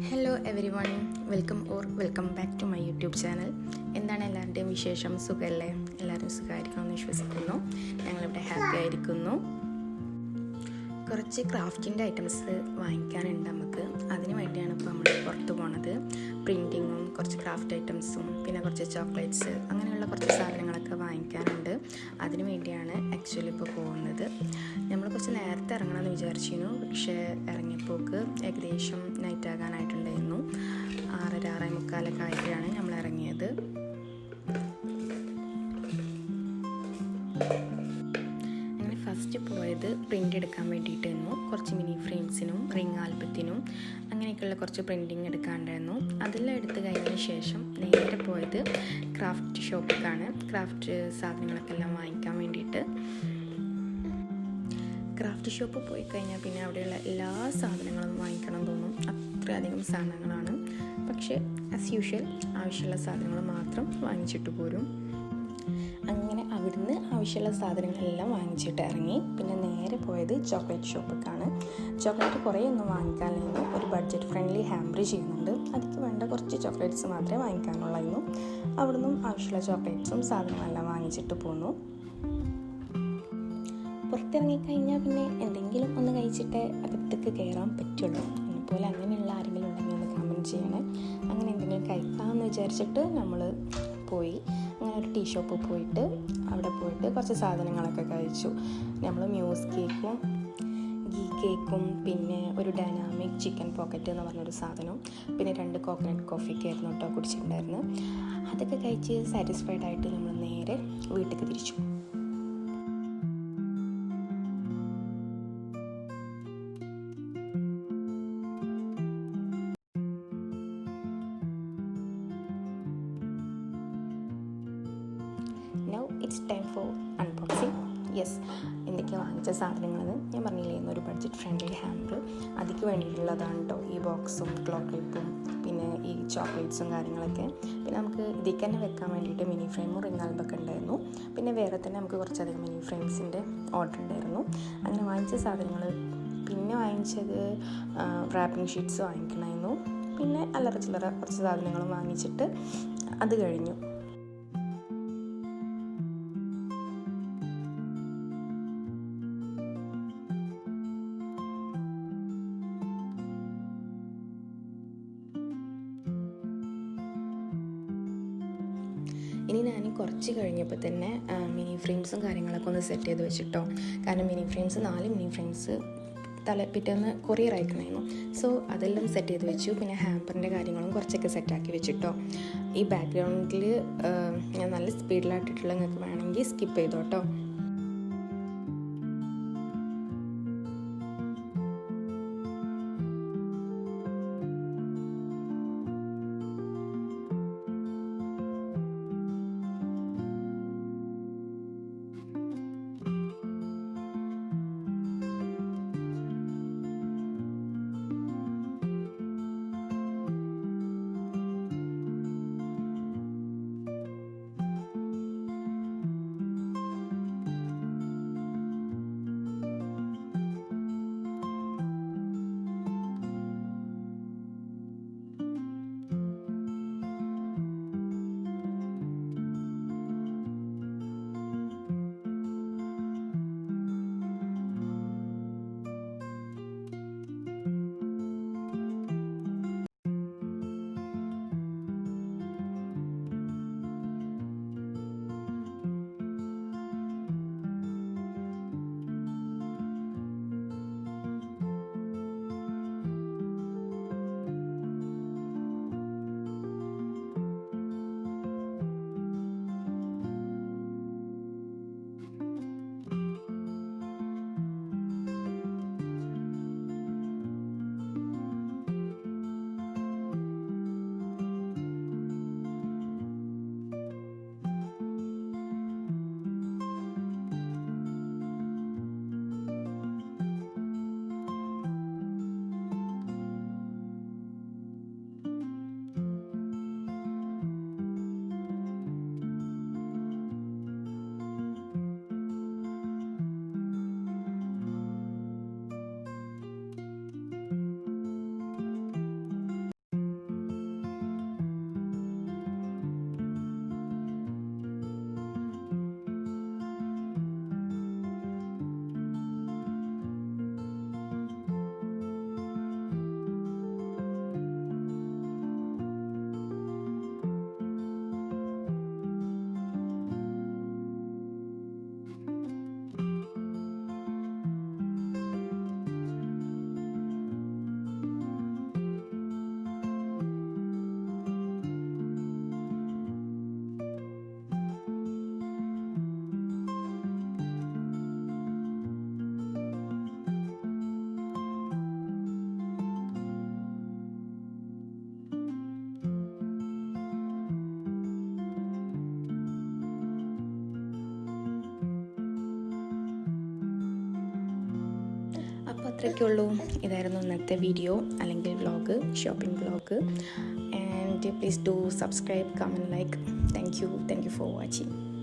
Hello everyone, welcome back to my YouTube channel. എന്താണ് എല്ലാവരുടെയും വിശേഷം? സുഖമല്ലേ? എല്ലാവരും സുഖമായിരിക്കുമെന്ന് വിശ്വസിക്കുന്നു. ഞങ്ങളിവിടെ ഹാപ്പി ആയിരിക്കുന്നു. കുറച്ച് ക്രാഫ്റ്റിൻ്റെ ഐറ്റംസ് വാങ്ങിക്കാനുണ്ട് നമുക്ക്. അതിന് വേണ്ടിയാണ് ഇപ്പോൾ നമ്മൾ പുറത്ത് പോണത്. പ്രിൻറ്റിങ്ങും കുറച്ച് ക്രാഫ്റ്റ് ഐറ്റംസും പിന്നെ കുറച്ച് ചോക്ലേറ്റ്സ് അങ്ങനെയുള്ള കുറച്ച് സാധനങ്ങളൊക്കെ വാങ്ങിക്കാനുണ്ട്. അതിന് വേണ്ടിയാണ് ആക്ച്വലി ഇപ്പോൾ പോകുന്നത്. നമ്മൾ കുറച്ച് നേരത്തെ ഇറങ്ങണമെന്ന് വിചാരിച്ചിരുന്നു, പക്ഷേ ഇറങ്ങിയപ്പോക്ക് ഏകദേശം നൈറ്റ് ആകാനായിട്ടുണ്ടായിരുന്നു. 6:45 ആയിട്ടാണ് നമ്മൾ ഇറങ്ങിയത്. ഫസ്റ്റ് പോയത് പ്രിൻ്റ് എടുക്കാൻ വേണ്ടിയിട്ടായിരുന്നു. കുറച്ച് മിനി ഫ്രെയിംസിനും റിംഗ് ആൽബത്തിനും അങ്ങനെയൊക്കെയുള്ള കുറച്ച് പ്രിൻറ്റിങ് എടുക്കാണ്ടായിരുന്നു. അതെല്ലാം എടുത്ത് കഴിഞ്ഞതിന് ശേഷം നേരെ പോയത് ക്രാഫ്റ്റ് ഷോപ്പിലേക്കാണ്. ക്രാഫ്റ്റ് സാധനങ്ങളൊക്കെ എല്ലാം വാങ്ങിക്കാൻ വേണ്ടിയിട്ട്. ക്രാഫ്റ്റ് ഷോപ്പ് പോയി കഴിഞ്ഞാൽ പിന്നെ അവിടെയുള്ള എല്ലാ സാധനങ്ങളും വാങ്ങിക്കണം തോന്നും. അത്രയധികം സാധനങ്ങളാണ്. പക്ഷേ ആസ് യൂഷ്വൽ ആവശ്യമുള്ള സാധനങ്ങൾ മാത്രം വാങ്ങിച്ചിട്ട് പോരും. അങ്ങനെ അവിടുന്ന് ആവശ്യമുള്ള സാധനങ്ങളെല്ലാം വാങ്ങിച്ചിട്ട് ഇറങ്ങി. പിന്നെ നേരെ പോയത് ചോക്ലേറ്റ് ഷോപ്പിലേക്കാണ്. ചോക്ലേറ്റ് കുറേ ഒന്നും വാങ്ങിക്കാനായിരുന്നു. ഒരു ബഡ്ജറ്റ് ഫ്രണ്ട്ലി ഹാമ്പർ ചെയ്യുന്നുണ്ട്. അതിക്ക് വേണ്ട കുറച്ച് ചോക്ലേറ്റ്സ് മാത്രമേ വാങ്ങിക്കാനുള്ളായിരുന്നു. അവിടുന്ന് ആവശ്യമുള്ള ചോക്ലേറ്റ്സും സാധനങ്ങളെല്ലാം വാങ്ങിച്ചിട്ട് പോന്നു. പുറത്തിറങ്ങിക്കഴിഞ്ഞാൽ പിന്നെ എന്തെങ്കിലും ഒന്ന് കഴിച്ചിട്ടേ അകത്തേക്ക് കയറാൻ പറ്റുള്ളൂ. അതുപോലെ അങ്ങനെയുള്ള ആരെങ്കിലും ഉണ്ടെങ്കിൽ ഒന്ന് കമൻറ്റ് ചെയ്യണേ. അങ്ങനെ എന്തെങ്കിലും കഴിക്കാമെന്ന് വിചാരിച്ചിട്ട് നമ്മൾ പോയി. അങ്ങനെ ഒരു ടീ ഷോപ്പിൽ പോയിട്ട് അവിടെ പോയിട്ട് കുറച്ച് സാധനങ്ങളൊക്കെ കഴിച്ചു. നമ്മൾ മ്യൂസ് കേക്കും ഗീ കേക്കും പിന്നെ ഒരു ഡൈനാമിക് ചിക്കൻ പോക്കറ്റ് എന്ന് പറഞ്ഞൊരു സാധനവും പിന്നെ 2 കോക്കനട്ട് കോഫിയൊക്കെ ആയിരുന്നു കേട്ടോ കുടിച്ചിട്ടുണ്ടായിരുന്നു. അതൊക്കെ കഴിച്ച് സാറ്റിസ്ഫൈഡ് ആയിട്ട് നമ്മൾ നേരെ വീട്ടിലേക്ക് തിരിച്ചു. Now it's time for unboxing. Yes, എന്തൊക്കെയാണ് വാങ്ങിച്ച സാധനങ്ങളെന്ന് ഞാൻ പറഞ്ഞില്ലേ. ഒരു ബഡ്ജറ്റ് ഫ്രണ്ട്ലി ഹാമ്പർ, അതിക്ക് വേണ്ടിയിട്ടുള്ളതാണ് കേട്ടോ ഈ ബോക്സും ക്ലോ ക്ലിപ്പും പിന്നെ ഈ ചോക്ലേറ്റ്സും കാര്യങ്ങളൊക്കെ. പിന്നെ നമുക്ക് ഇതിൽ തന്നെ വെക്കാൻ വേണ്ടിയിട്ട് മിനി ഫ്രെയിമും റിംഗ് ആൽബൊക്കെ ഉണ്ടായിരുന്നു. പിന്നെ വേറെ തന്നെ നമുക്ക് കുറച്ചധികം മിനി ഫ്രെയിംസിൻ്റെ ഓർഡർ ഉണ്ടായിരുന്നു. അങ്ങനെ വാങ്ങിച്ച സാധനങ്ങൾ പിന്നെ വാങ്ങിച്ചത് റാപ്പിംഗ് ഷീറ്റ്സ് വാങ്ങിക്കണമായിരുന്നു. പിന്നെ അല്ലറ ചില്ലറ കുറച്ച് സാധനങ്ങളും വാങ്ങിച്ചിട്ട് അത് കഴിഞ്ഞു. ഇനി ഞാൻ കുറച്ച് കഴിഞ്ഞപ്പോൾ തന്നെ മിനി ഫ്രെയിംസും കാര്യങ്ങളൊക്കെ ഒന്ന് സെറ്റ് ചെയ്ത് വെച്ചിട്ടോ. കാരണം മിനി ഫ്രെയിംസ് 4 മിനി ഫ്രെയിംസ് പിറ്റേന്ന് കൊറിയർ അയക്കണമായിരുന്നു. സോ അതെല്ലാം സെറ്റ് ചെയ്ത് വെച്ചു. പിന്നെ ഹാമ്പറിൻ്റെ കാര്യങ്ങളും കുറച്ചൊക്കെ സെറ്റാക്കി വെച്ചിട്ടോ. ഈ ബാക്ക്ഗ്രൗണ്ടിൽ ഞാൻ നല്ല സ്പീഡിലായിട്ടിട്ടുള്ള നിങ്ങൾക്ക് വേണമെങ്കിൽ സ്കിപ്പ് ചെയ്തോട്ടോ. അത്രയൊക്കെ ഉള്ളൂ. ഇതായിരുന്നു ഇന്നത്തെ വീഡിയോ അല്ലെങ്കിൽ vlog, shopping vlog. And please do subscribe, comment, like. Thank you for watching.